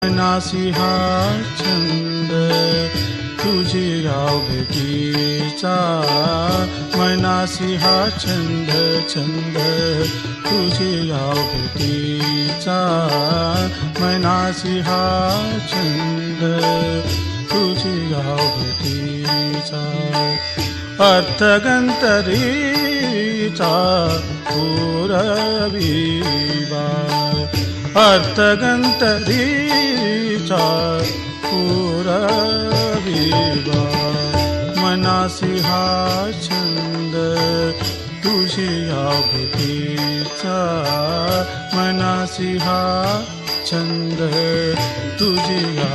मनासी हा छंद तुझ्या भेटीचा, मनासी हा छंद छंद तुझ्या भेटीचा, मनासी हा छंद तुझ्या भेटीचा. अर्थगंतरीचा पूरविवा, अर्थगंतरीचा पूरविवा. मनासी हा छंद तुझ्या भेटीचा, मनासी हा छंद तुझ्या